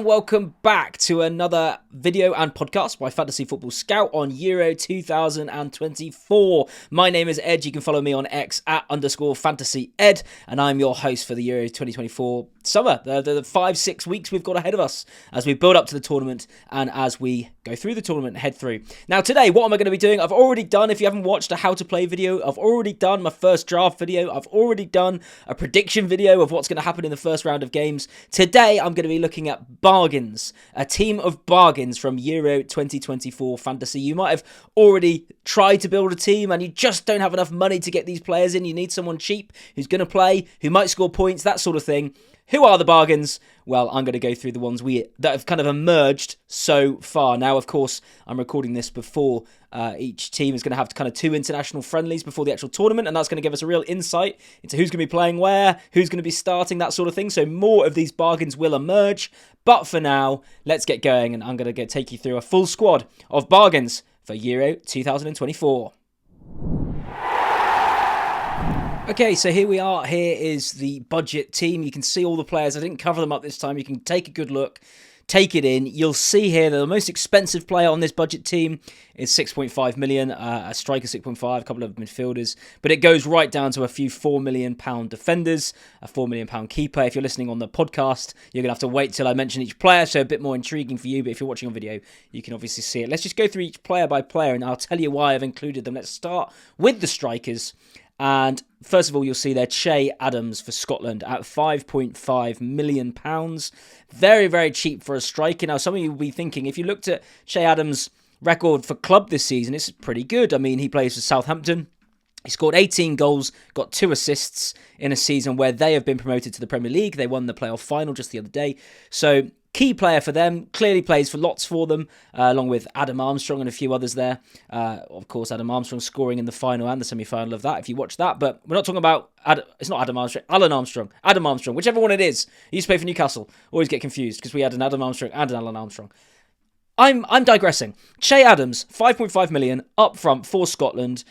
Welcome back to another video and podcast by Fantasy Football Scout on Euro 2024. My name is Ed. You can follow me on X @_FantasyEd, and I'm your host for the Euro 2024 summer. The 5-6 weeks we've got ahead of us as we build up to the tournament and as we go through the tournament and head through. Now today, what am I going to be doing? I've already done, if you haven't watched a how to play video, I've already done my first draft video. I've already done a prediction video of what's going to happen in the first round of games. Today, I'm going to be looking at bargains, a team of bargains from Euro 2024 Fantasy. You might have already tried to build a team and you just don't have enough money to get these players in. You need someone cheap who's going to play, who might score points, that sort of thing. Who are the bargains? Well, I'm going to go through the ones that have kind of emerged so far. Now, of course, I'm recording this before each team is going to have kind of 2 international friendlies before the actual tournament, and that's going to give us a real insight into who's going to be playing where, who's going to be starting, that sort of thing. So more of these bargains will emerge. But for now, let's get going, and I'm going to take you through a full squad of bargains for Euro 2024. Okay, so here we are. Here is the budget team. You can see all the players. I didn't cover them up this time. You can take a good look, take it in. You'll see here that the most expensive player on this budget team is 6.5 million, a striker 6.5, a couple of midfielders, but it goes right down to a few £4 million defenders, a £4 million keeper. If you're listening on the podcast, you're going to have to wait till I mention each player, so a bit more intriguing for you, but if you're watching on video, you can obviously see it. Let's just go through each player by player, and I'll tell you why I've included them. Let's start with the strikers. And first of all, you'll see there Che Adams for Scotland at £5.5 million. Very, very cheap for a striker. Now, some of you will be thinking, if you looked at Che Adams' record for club this season, it's pretty good. I mean, he plays for Southampton. He scored 18 goals, got 2 assists in a season where they have been promoted to the Premier League. They won the playoff final just the other day. So, key player for them, clearly plays for lots for them, along with Adam Armstrong and a few others there. Of course, Adam Armstrong scoring in the final and the semi-final of that, if you watch that. But we're not talking about, it's not Adam Armstrong, Alan Armstrong. Adam Armstrong, whichever one it is. He used to play for Newcastle. Always get confused because we had an Adam Armstrong and an Alan Armstrong. I'm digressing. Che Adams, 5.5 million up front for Scotland.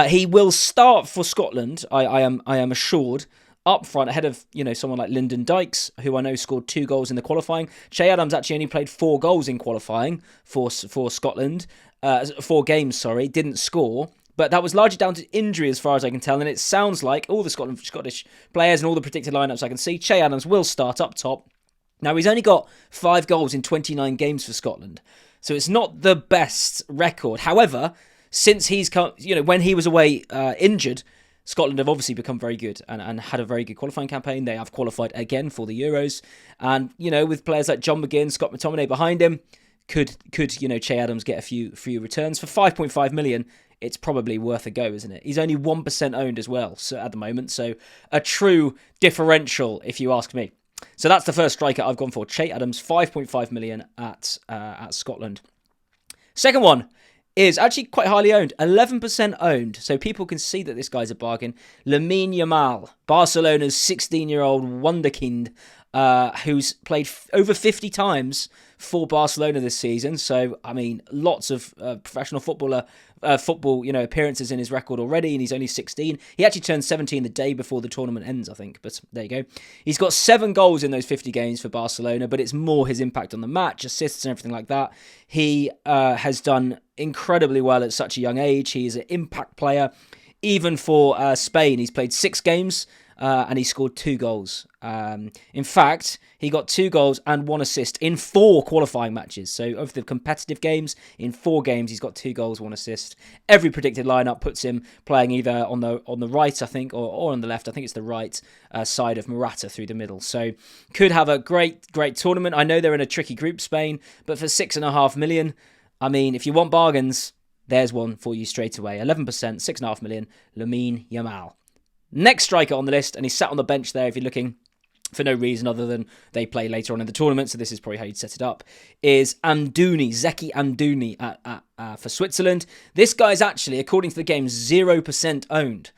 He will start for Scotland, I am assured, up front ahead of, someone like Lyndon Dykes, who I know scored 2 goals in the qualifying. Che Adams actually only played 4 goals in qualifying for Scotland. 4 games, didn't score. But that was largely down to injury as far as I can tell. And it sounds like all the Scottish players and all the predicted lineups I can see, Che Adams will start up top. Now, he's only got 5 goals in 29 games for Scotland. So it's not the best record. However, since he's come, when he was away injured, Scotland have obviously become very good and had a very good qualifying campaign. They have qualified again for the Euros. And, with players like John McGinn, Scott McTominay behind him, could Che Adams get a few returns? For 5.5 million, it's probably worth a go, isn't it? He's only 1% owned as well at the moment. So a true differential, if you ask me. So that's the first striker I've gone for. Che Adams, 5.5 million at Scotland. Second one is actually quite highly owned, 11% owned, so people can see that this guy's a bargain. Lamine Yamal, Barcelona's 16-year-old wonderkind, who's played over 50 times for Barcelona this season. So, I mean, lots of professional football appearances in his record already, and he's only 16. He actually turned 17 the day before the tournament ends, I think, but there you go. He's got 7 goals in those 50 games for Barcelona, but it's more his impact on the match, assists and everything like that. He has done incredibly well at such a young age. He's an impact player. Even for Spain, he's played 6 games and he scored 2 goals. In fact, he got 2 goals and 1 assist in 4 qualifying matches. So of the competitive games, in 4 games, he's got 2 goals, 1 assist. Every predicted lineup puts him playing either on the right, I think, or on the left. I think it's the right side of Morata through the middle. So could have a great tournament. I know they're in a tricky group, Spain, but for 6.5 million, I mean, if you want bargains, there's one for you straight away. 11%, 6.5 million, Lamine Yamal. Next striker on the list, and he's sat on the bench there if you're looking for no reason other than they play later on in the tournament, so this is probably how you'd set it up, is Amdouni, Zeki Amdouni for Switzerland. This guy's actually, according to the game, 0% owned.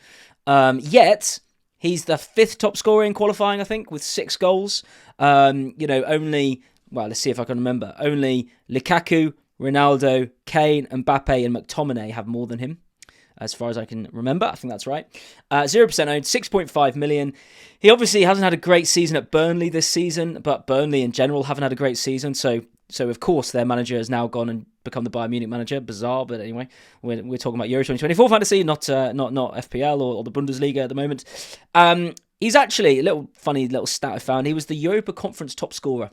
Yet, he's the 5th top scorer in qualifying, I think, with 6 goals. Only, let's see if I can remember, only Lukaku, Ronaldo, Kane, Mbappe and McTominay have more than him. as far as I can remember. I think that's right. 0% owned, 6.5 million. He obviously hasn't had a great season at Burnley this season, but Burnley in general haven't had a great season. So of course, their manager has now gone and become the Bayern Munich manager. Bizarre, but anyway, we're talking about Euro 2024 fantasy, not FPL or the Bundesliga at the moment. He's actually, a little funny little stat I found, he was the Europa Conference top scorer.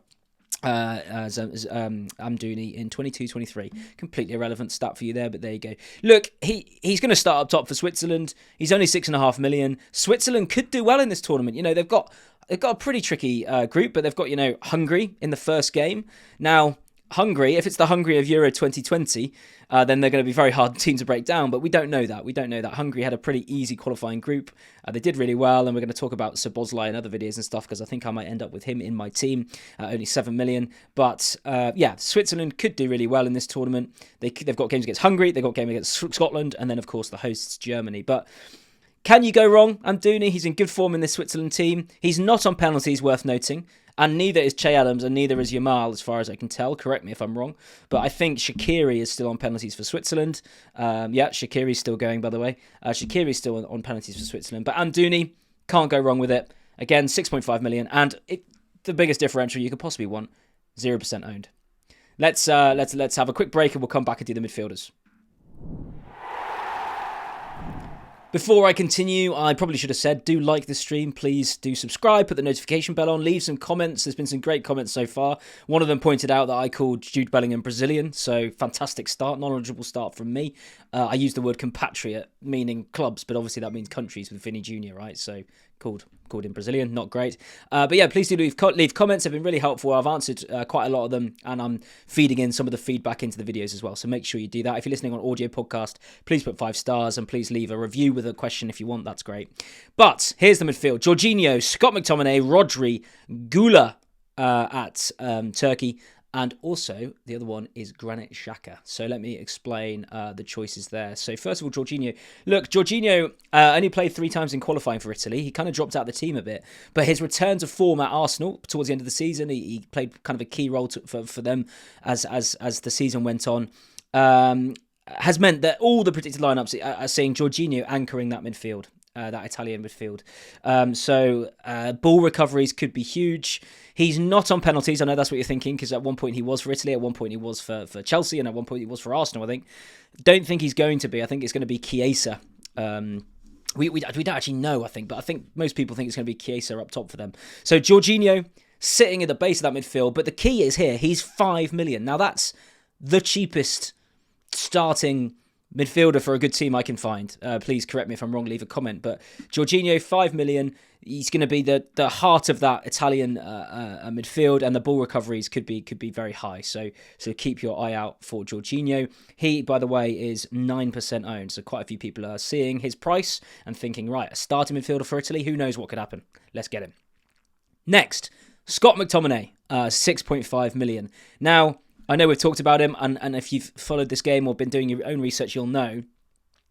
As Amdouni in 22-23. Completely irrelevant stat for you there, but there you go. Look, he's going to start up top for Switzerland. He's only 6.5 million. Switzerland could do well in this tournament. You know, they've got a pretty tricky group, but they've got, you know, Hungary in the first game. Now, Hungary, if it's the Hungary of Euro 2020, then they're going to be a very hard team to break down, but we don't know that. Hungary had a pretty easy qualifying group. They did really well, and we're going to talk about Szoboszlai in other videos and stuff, because I think I might end up with him in my team, only 7 million. But Switzerland could do really well in this tournament. They've got games against Hungary, they've got games against Scotland, and then, of course, the hosts, Germany. But can you go wrong? Amdouni, he's in good form in this Switzerland team. He's not on penalties, worth noting. And neither is Che Adams, and neither is Yamal, as far as I can tell. Correct me if I'm wrong. But I think Shaqiri is still on penalties for Switzerland. Shaqiri's still going, by the way. Shaqiri's still on penalties for Switzerland. But Amdouni, can't go wrong with it. Again, 6.5 million. And the biggest differential you could possibly want, 0% owned. Let's have a quick break, and we'll come back and do the midfielders. Before I continue, I probably should have said, do like the stream, please do subscribe, put the notification bell on, leave some comments. There's been some great comments so far. One of them pointed out that I called Jude Bellingham Brazilian, so fantastic start, knowledgeable start from me. I used the word compatriot, meaning clubs, but obviously that means countries with Vinny Jr., right? So called him Brazilian, not great. But yeah, please do leave comments. They've been really helpful. I've answered quite a lot of them, and I'm feeding in some of the feedback into the videos as well. So make sure you do that. If you're listening on audio podcast, please put 5 stars, and please leave a review with a question if you want. That's great. But here's the midfield. Jorginho, Scott McTominay, Rodri, Gula at Turkey, and also the other one is Granit Xhaka. So let me explain the choices there. So first of all, Jorginho. Look, Jorginho only played 3 times in qualifying for Italy. He kind of dropped out of the team a bit, but his return to form at Arsenal towards the end of the season, he played kind of a key role for them as the season went on. Has meant that all the predicted lineups are seeing Jorginho anchoring that midfield, that Italian midfield. Ball recoveries could be huge. He's not on penalties. I know that's what you're thinking, because at one point he was for Italy, at one point he was for Chelsea, and at one point he was for Arsenal, I think. Don't think he's going to be. I think it's going to be Chiesa. We don't actually know, I think, but I think most people think it's going to be Chiesa up top for them. So Jorginho sitting at the base of that midfield, but the key is here, he's 5 million. Now that's the cheapest starting midfielder for a good team I can find. Please correct me if I'm wrong, leave a comment. But Jorginho, 5 million. He's going to be the heart of that Italian midfield, and the ball recoveries could be very high. So keep your eye out for Jorginho. He, by the way, is 9% owned. So quite a few people are seeing his price and thinking, right, a starting midfielder for Italy. Who knows what could happen? Let's get him. Next, Scott McTominay, 6.5 million. Now, I know we've talked about him, and if you've followed this game or been doing your own research, you'll know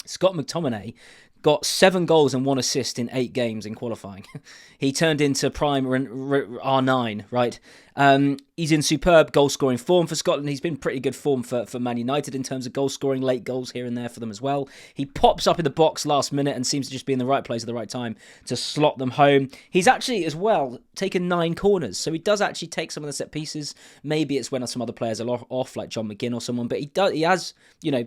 Scott McTominay got 7 goals and 1 assist in 8 games in qualifying. He turned into prime R9, right? He's in superb goal-scoring form for Scotland. He's been pretty good form for Man United in terms of goal-scoring, late goals here and there for them as well. He pops up in the box last minute and seems to just be in the right place at the right time to slot them home. He's actually, as well, taken 9 corners, so he does actually take some of the set pieces. Maybe it's when some other players are off, like John McGinn or someone, but he has,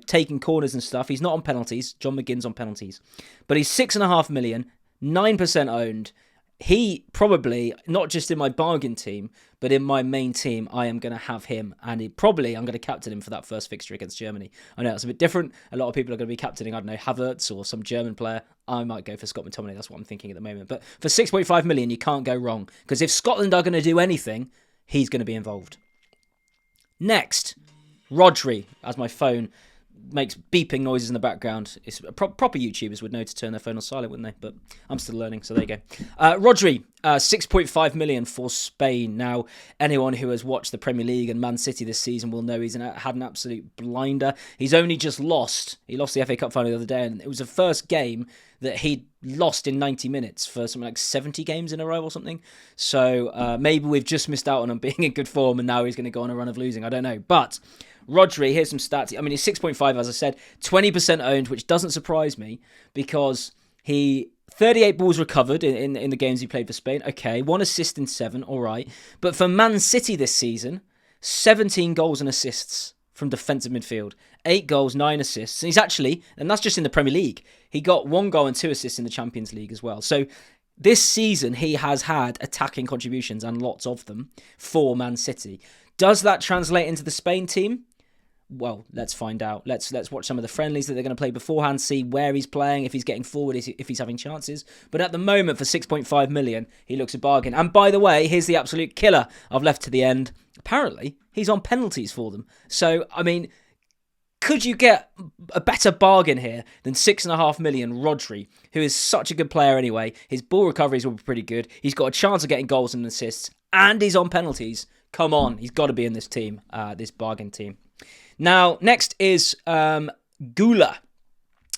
taken corners and stuff. He's not on penalties. John McGinn's on penalties. But he's 6.5 million, 9% owned. He probably, not just in my bargain team, but in my main team, I am going to have him. And I'm going to captain him for that first fixture against Germany. I know it's a bit different. A lot of people are going to be captaining, I don't know, Havertz or some German player. I might go for Scott McTominay. That's what I'm thinking at the moment. But for 6.5 million, you can't go wrong. Because if Scotland are going to do anything, he's going to be involved. Next, Rodri, as my phone makes beeping noises in the background. It's proper YouTubers would know to turn their phone on silent, wouldn't they? But I'm still learning, so there you go. Rodri, 6.5 million for Spain. Now, anyone who has watched the Premier League and Man City this season will know he's had an absolute blinder. He's only just lost. He lost the FA Cup final the other day, and it was the first game that he lost in 90 minutes for something like 70 games in a row or something. So maybe we've just missed out on him being in good form, and now he's going to go on a run of losing. I don't know. But Rodri, here's some stats. I mean, he's 6.5, as I said, 20% owned, which doesn't surprise me because he 38 balls recovered in the games he played for Spain. Okay, 1 assist in 7, all right. But for Man City this season, 17 goals and assists from defensive midfield. 8 goals, 9 assists. And he's actually, and that's just in the Premier League, he got 1 goal and 2 assists in the Champions League as well. So this season, he has had attacking contributions and lots of them for Man City. Does that translate into the Spain team? Well, let's find out. Let's watch some of the friendlies that they're going to play beforehand, see where he's playing, if he's getting forward, if he's having chances. But at the moment, for 6.5 million, he looks a bargain. And by the way, here's the absolute killer I've left to the end. Apparently, he's on penalties for them. So, I mean, could you get a better bargain here than 6.5 million Rodri, who is such a good player anyway? His ball recoveries will be pretty good. He's got a chance of getting goals and assists, and he's on penalties. Come on, he's got to be in this team, this bargain team. Now, next is Gula,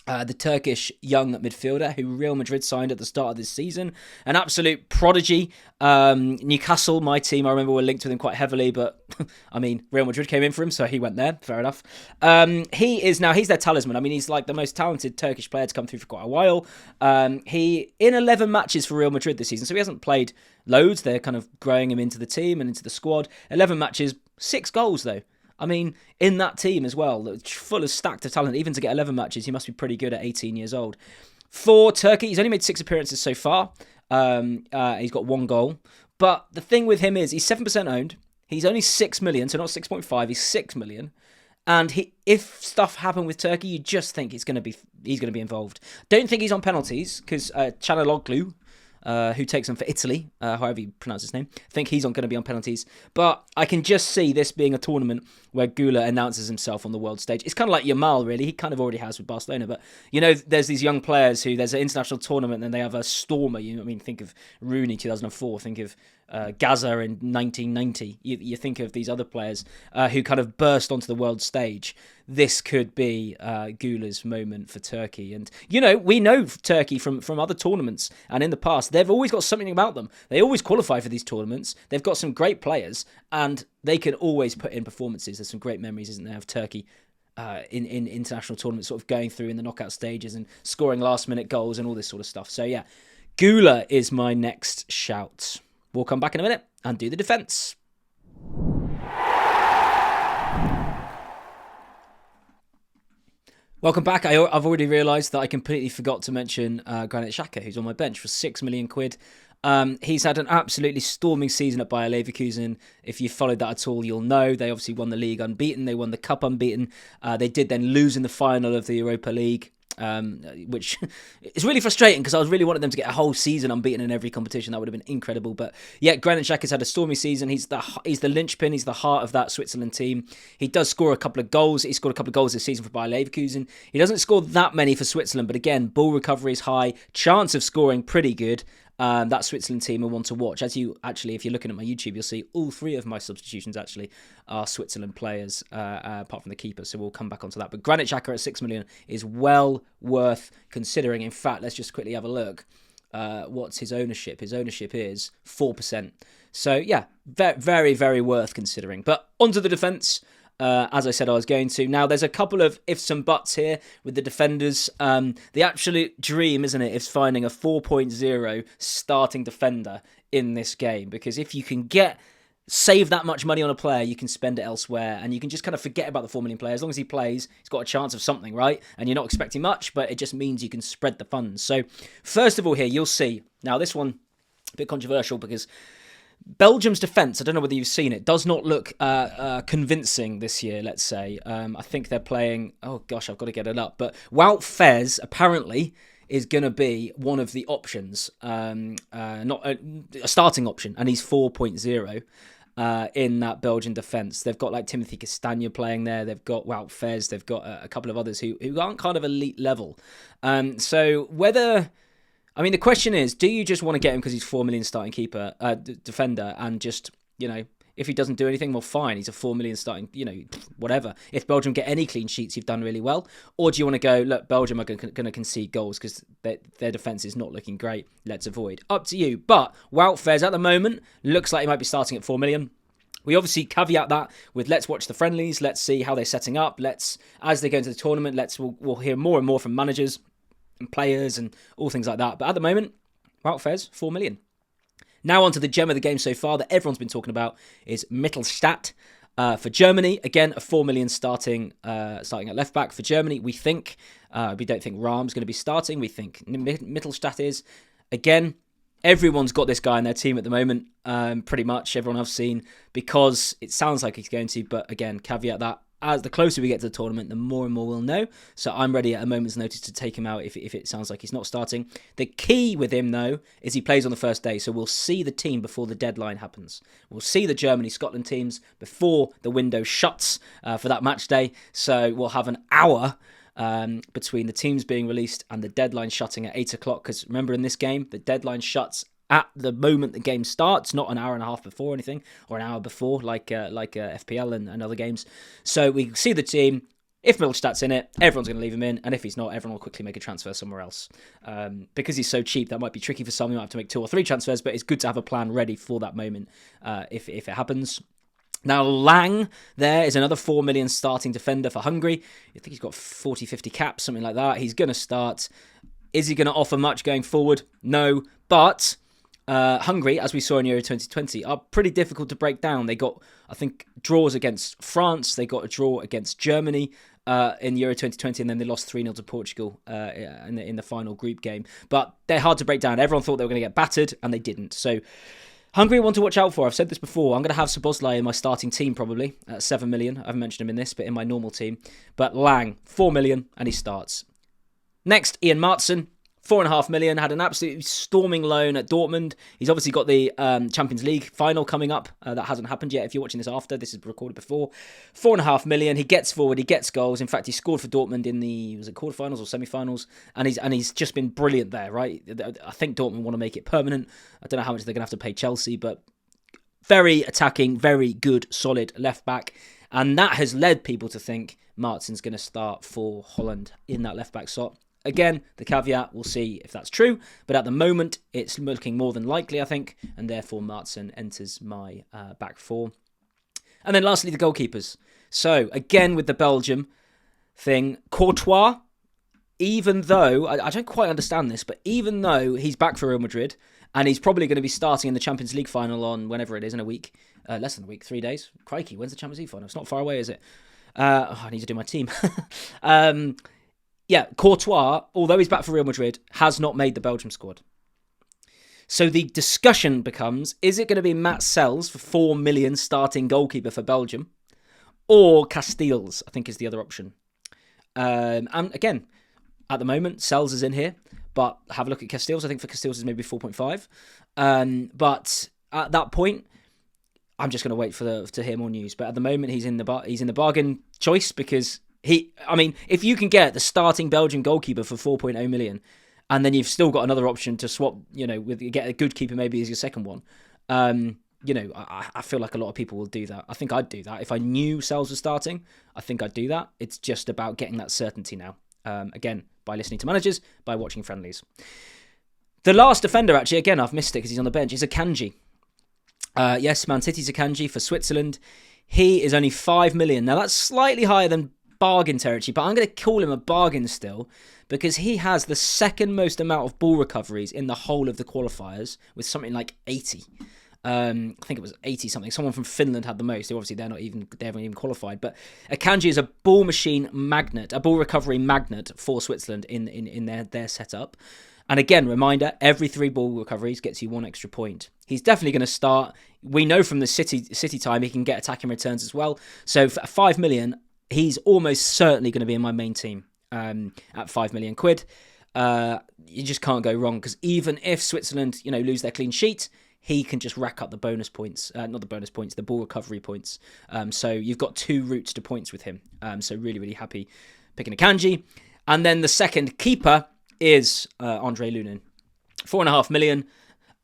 the Turkish young midfielder who Real Madrid signed at the start of this season. An absolute prodigy. Newcastle, my team, I remember were linked with him quite heavily, but I mean, Real Madrid came in for him, so he went there. Fair enough. He's their talisman. I mean, he's like the most talented Turkish player to come through for quite a while. He in 11 matches for Real Madrid this season, so he hasn't played loads. They're kind of growing him into the team and into the squad. 11 matches, 6 goals though. I mean, in that team as well, full of stacked of talent, even to get 11 matches, he must be pretty good at 18 years old. For Turkey, he's only made 6 appearances so far. He's got 1 goal. But the thing with him is he's 7% owned. He's only 6 million, so not 6.5, he's 6 million. And if stuff happened with Turkey, you just think he's going to be involved. Don't think he's on penalties, because Çalhanoğlu, who takes them for Italy, however you pronounce his name. I think he's going to be on penalties. But I can just see this being a tournament where Gula announces himself on the world stage. It's kind of like Yamal, really. He kind of already has with Barcelona. But, you know, there's these young players who, there's an international tournament and they have a stormer. You know what I mean? Think of Rooney, 2004. Think of Gaza in 1990. You think of these other players who kind of burst onto the world stage. This could be Gula's moment for Turkey. And, you know, we know Turkey from other tournaments and in the past. They've always got something about them. They always qualify for these tournaments. They've got some great players and they can always put in performances. There's some great memories, isn't there, of Turkey in international tournaments sort of going through in the knockout stages and scoring last-minute goals and all this sort of stuff. So, yeah, Gula is my next shout. We'll come back in a minute and do the defence. Welcome back. I've already realised that I completely forgot to mention Granit Xhaka, who's on my bench for 6 million quid. He's had an absolutely storming season at Bayer Leverkusen. If you followed that at all, you'll know they obviously won the league unbeaten. They won the cup unbeaten. They did then lose in the final of the Europa League. Which is really frustrating because I was really wanting them to get a whole season unbeaten in every competition. That would have been incredible. But yeah, Granit Xhaka's had a stormy season. He's the linchpin. He's the heart of that Switzerland team. He does score a couple of goals. He scored a couple of goals this season for Bayer Leverkusen. He doesn't score that many for Switzerland, but again, ball recovery is high. Chance of scoring pretty good. That Switzerland team are one to watch. If you're looking at my YouTube, you'll see all 3 of my substitutions actually are Switzerland players, apart from the keeper. So we'll come back onto that. But Granit Xhaka at 6 million is well worth considering. In fact, let's just quickly have a look. What's his ownership? His ownership is 4%. So yeah, very, very worth considering. But onto the defence. As I said I was going to. Now, there's a couple of ifs and buts here with the defenders. The absolute dream, isn't it, is finding a 4.0 starting defender in this game. Because if you can save that much money on a player, you can spend it elsewhere. And you can just kind of forget about the 4 million player. As long as he plays, he's got a chance of something, right? And you're not expecting much, but it just means you can spread the funds. So, first of all here, you'll see. Now, this one, a bit controversial because Belgium's defence, I don't know whether you've seen it, does not look convincing this year, let's say. I think they're playing, oh gosh, I've got to get it up, but Wout Faes apparently is going to be one of the options, not a starting option, and he's 4.0 in that Belgian defence. They've got like Timothy Castagne playing there, they've got Wout Faes, they've got a couple of others who aren't kind of elite level. So whether... I mean, the question is, do you just want to get him because he's 4 million starting keeper, defender, and just, if he doesn't do anything, well, fine. He's a 4 million starting, whatever. If Belgium get any clean sheets, you've done really well. Or do you want to go, look, Belgium are going to concede goals because their defence is not looking great. Let's avoid. Up to you. But Wout Faes at the moment looks like he might be starting at 4 million. We obviously caveat that with let's watch the friendlies. Let's see how they're setting up. As they go into the tournament, we'll hear more and more from managers and players and all things like that. But at the moment, Wout Faes, 4 million. Now on to the gem of the game so far that everyone's been talking about is Mittelstadt for Germany. Again, a 4 million starting at left back for Germany. We don't think Rahm's going to be starting. We think Mittelstadt is. Again, everyone's got this guy in their team at the moment. Pretty much everyone I've seen, because it sounds like he's going to. But again, caveat that. As the closer we get to the tournament, the more and more we'll know. So I'm ready at a moment's notice to take him out if it sounds like he's not starting. The key with him, though, is he plays on the first day. So we'll see the team before the deadline happens. We'll see the Germany-Scotland teams before the window shuts for that match day. So we'll have an hour between the teams being released and the deadline shutting at 8 o'clock. Because remember, in this game, the deadline shuts at the moment the game starts, not an hour and a half before or anything, or an hour before, like FPL and other games. So we see the team. If Mittelstadt's in it, everyone's going to leave him in, and if he's not, everyone will quickly make a transfer somewhere else. Because he's so cheap, that might be tricky for some. You might have to make 2 or 3 transfers, but it's good to have a plan ready for that moment if it happens. Now, Lang there is another 4 million starting defender for Hungary. I think he's got 40, 50 caps, something like that. He's going to start. Is he going to offer much going forward? No, but Hungary, as we saw in Euro 2020, are pretty difficult to break down. They got, I think, draws against France. They got a draw against Germany in Euro 2020, and then they lost 3-0 to Portugal in the final group game. But they're hard to break down. Everyone thought they were going to get battered, and they didn't. So Hungary want to watch out for. I've said this before. I'm going to have Szoboszlai in my starting team probably at 7 million. I haven't mentioned him in this, but in my normal team. But Lang, 4 million, and he starts. Next, Ian Maatsen. 4.5 million, had an absolutely storming loan at Dortmund. He's obviously got the Champions League final coming up. That hasn't happened yet. If you're watching this after, this is recorded before. 4.5 million. He gets forward. He gets goals. In fact, he scored for Dortmund in the quarterfinals or semi-finals, and he's just been brilliant there. Right? I think Dortmund want to make it permanent. I don't know how much they're going to have to pay Chelsea, but very attacking, very good, solid left back, and that has led people to think Maatsen's going to start for Holland in that left back slot. Again, the caveat, we'll see if that's true, but at the moment, it's looking more than likely, I think, and therefore Maatsen enters my back four. And then lastly, the goalkeepers. So, again, with the Belgium thing, Courtois, even though, I don't quite understand this, but even though he's back for Real Madrid, and he's probably going to be starting in the Champions League final on whenever it is in a week, less than a week, 3 days. Crikey, when's the Champions League final? It's not far away, is it? I need to do my team. Yeah, Courtois, although he's back for Real Madrid, has not made the Belgium squad. So the discussion becomes, is it going to be Matt Sells for 4 million starting goalkeeper for Belgium? Or Casteels, I think is the other option. And again, at the moment, Sells is in here, but have a look at Casteels. I think for Casteels is maybe 4.5. But at that point, I'm just going to wait to hear more news. But at the moment, he's in the bargain choice because if you can get the starting Belgian goalkeeper for 4.0 million, and then you've still got another option to swap, get a good keeper maybe as your second one. I feel like a lot of people will do that. I think I'd do that. If I knew Sells was starting, I think I'd do that. It's just about getting that certainty now. Again, by listening to managers, by watching friendlies. The last defender, actually, again, I've missed it because he's on the bench, is Akanji. Yes, Man City's Akanji for Switzerland. He is only 5 million. Now, that's slightly higher than bargain territory, but I'm going to call him a bargain still because he has the second most amount of ball recoveries in the whole of the qualifiers with something like 80. I think it was 80 something. Someone from Finland had the most. Obviously, they haven't even qualified. But Akanji is a ball machine magnet, a ball recovery magnet for Switzerland in their setup. And again, reminder, every 3 ball recoveries gets you 1 extra point. He's definitely going to start. We know from the City time he can get attacking returns as well. So for 5 million, he's almost certainly going to be in my main team at 5 million quid. You just can't go wrong because even if Switzerland, lose their clean sheet, he can just rack up the bonus points. Not the bonus points, the ball recovery points. So you've got 2 routes to points with him. So really, really happy picking Akanji. And then the second keeper is Andre Lunin. 4.5 million.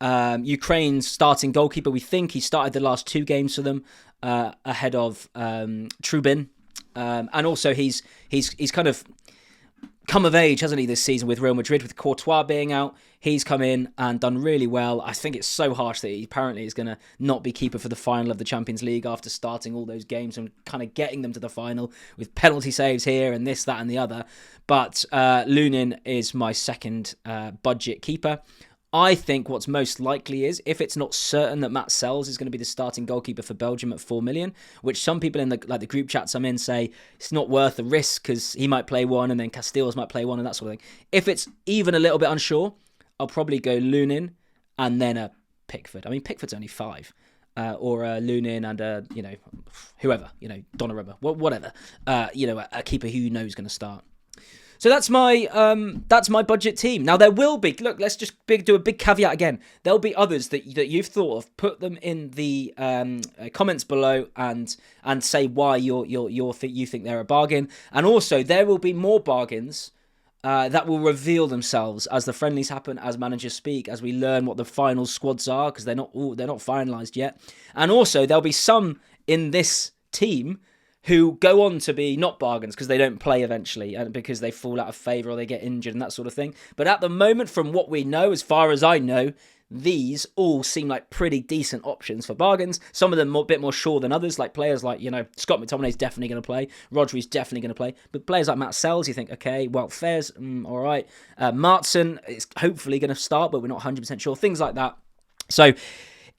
Ukraine's starting goalkeeper. We think he started the last 2 games for them ahead of Trubin, and also he's kind of come of age, hasn't he, this season with Real Madrid, with Courtois being out. He's come in and done really well. I think it's so harsh that he apparently is going to not be keeper for the final of the Champions League after starting all those games and kind of getting them to the final with penalty saves here and this, that and the other. But Lunin is my second budget keeper. I think what's most likely is, if it's not certain that Matt Sells is going to be the starting goalkeeper for Belgium at 4 million, which some people in the group chats I'm in say it's not worth the risk because he might play one and then Casteels might play one and that sort of thing. If it's even a little bit unsure, I'll probably go Lunin and then a Pickford. I mean, Pickford's only 5. Or a Lunin and a, whoever, Donnarumma, whatever. A keeper who you know is going to start. So that's my budget team. Now there will be, look, let's just do a big caveat again. There'll be others that you've thought of. Put them in the comments below and say why you think they're a bargain. And also there will be more bargains that will reveal themselves as the friendlies happen, as managers speak, as we learn what the final squads are, because they're not finalised yet. And also there'll be some in this team who go on to be not bargains because they don't play eventually and because they fall out of favour or they get injured and that sort of thing. But at the moment, from what we know, as far as I know, these all seem like pretty decent options for bargains. Some of them a bit more sure than others, like players like, Scott McTominay's definitely going to play. Rodri's definitely going to play. But players like Matt Sells, you think, okay, well, Fairs, all right. Martson is hopefully going to start, but we're not 100% sure. Things like that. So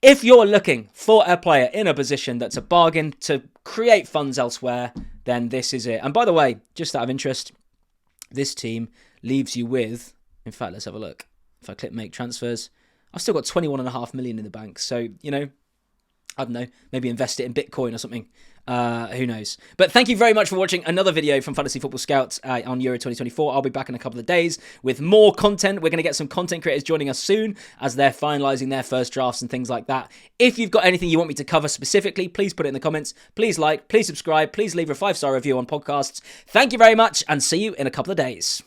if you're looking for a player in a position that's a bargain to create funds elsewhere, then this is it. And by the way, just out of interest, this team leaves you with, in fact, let's have a look. If I click make transfers, I've still got 21.5 million in the bank. So, I don't know, maybe invest it in Bitcoin or something. Who knows? But thank you very much for watching another video from Fantasy Football Scouts on Euro 2024. I'll be back in a couple of days with more content. We're going to get some content creators joining us soon as they're finalising their first drafts and things like that. If you've got anything you want me to cover specifically, please put it in the comments. Please like, please subscribe, please leave a 5-star review on podcasts. Thank you very much and see you in a couple of days.